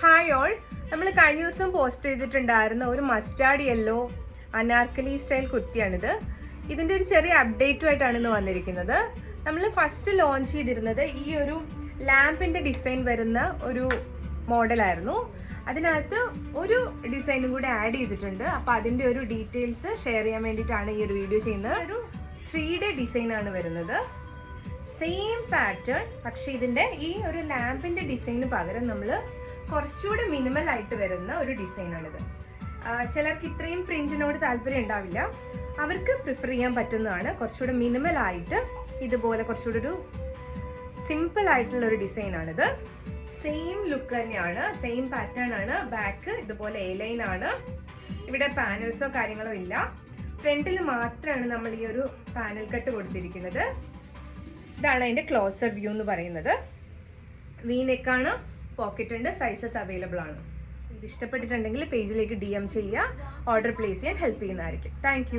Hi all, നമ്മൾ കഴിഞ്ഞ ദിവസം പോസ്റ്റ് ചെയ്തിട്ടുണ്ടായിരുന്ന ഒരു മസ്റ്റാർഡ് യെല്ലോ അനാർക്കലി സ്റ്റൈൽ കുർത്തിയാണിത്. ഇതിൻ്റെ ഒരു ചെറിയ അപ്ഡേറ്റുമായിട്ടാണ് ഇന്ന് വന്നിരിക്കുന്നത്. നമ്മൾ ഫസ്റ്റ് ലോഞ്ച് ചെയ്തിരുന്നത് ഈ ഒരു ലാമ്പിൻ്റെ ഡിസൈൻ വരുന്ന ഒരു മോഡലായിരുന്നു. അതിനകത്ത് ഒരു ഡിസൈനും കൂടെ ആഡ് ചെയ്തിട്ടുണ്ട്. അപ്പോൾ അതിൻ്റെ ഒരു ഡീറ്റെയിൽസ് ഷെയർ ചെയ്യാൻ വേണ്ടിയിട്ടാണ് ഈ ഒരു വീഡിയോ ചെയ്യുന്നത്. ഒരു 3D ഡിസൈനാണ് വരുന്നത്. സെയിം പാറ്റേൺ, പക്ഷേ ഇതിൻ്റെ ഈ ഒരു ലാമ്പിൻ്റെ ഡിസൈന് പകരം നമ്മൾ കുറച്ചുകൂടെ മിനിമൽ ആയിട്ട് വരുന്ന ഒരു ഡിസൈനാണിത്. ചിലർക്ക് ഇത്രയും പ്രിന്റിനോട് താല്പര്യം ഉണ്ടാവില്ല, അവർക്ക് പ്രിഫർ ചെയ്യാൻ പറ്റുന്നതാണ്. കുറച്ചുകൂടെ മിനിമൽ ആയിട്ട് ഇതുപോലെ കുറച്ചുകൂടെ ഒരു സിമ്പിൾ ആയിട്ടുള്ള ഒരു ഡിസൈനാണിത്. സെയിം ലുക്ക് തന്നെയാണ്, സെയിം പാറ്റേൺ ആണ്. ബാക്ക് ഇതുപോലെ എ ലൈൻ ആണ്. ഇവിടെ പാനൽസോ കാര്യങ്ങളോ ഇല്ല. ഫ്രണ്ടിൽ മാത്രമാണ് നമ്മൾ ഈ ഒരു പാനൽ കട്ട് കൊടുത്തിരിക്കുന്നത്. ഇതാണ് അതിൻ്റെ ക്ലോസർ വ്യൂ എന്ന് പറയുന്നത്. വി നെക്കാണ്, പോക്കറ്റ് ഉണ്ട്, സൈസസ് അവൈലബിൾ ആണ്. ഇത് ഇഷ്ടപ്പെട്ടിട്ടുണ്ടെങ്കിൽ പേജിലേക്ക് DM ചെയ്യുക, ഓർഡർ പ്ലേസ് ചെയ്യാൻ ഹെൽപ്പ് ചെയ്യുന്നതായിരിക്കും. താങ്ക്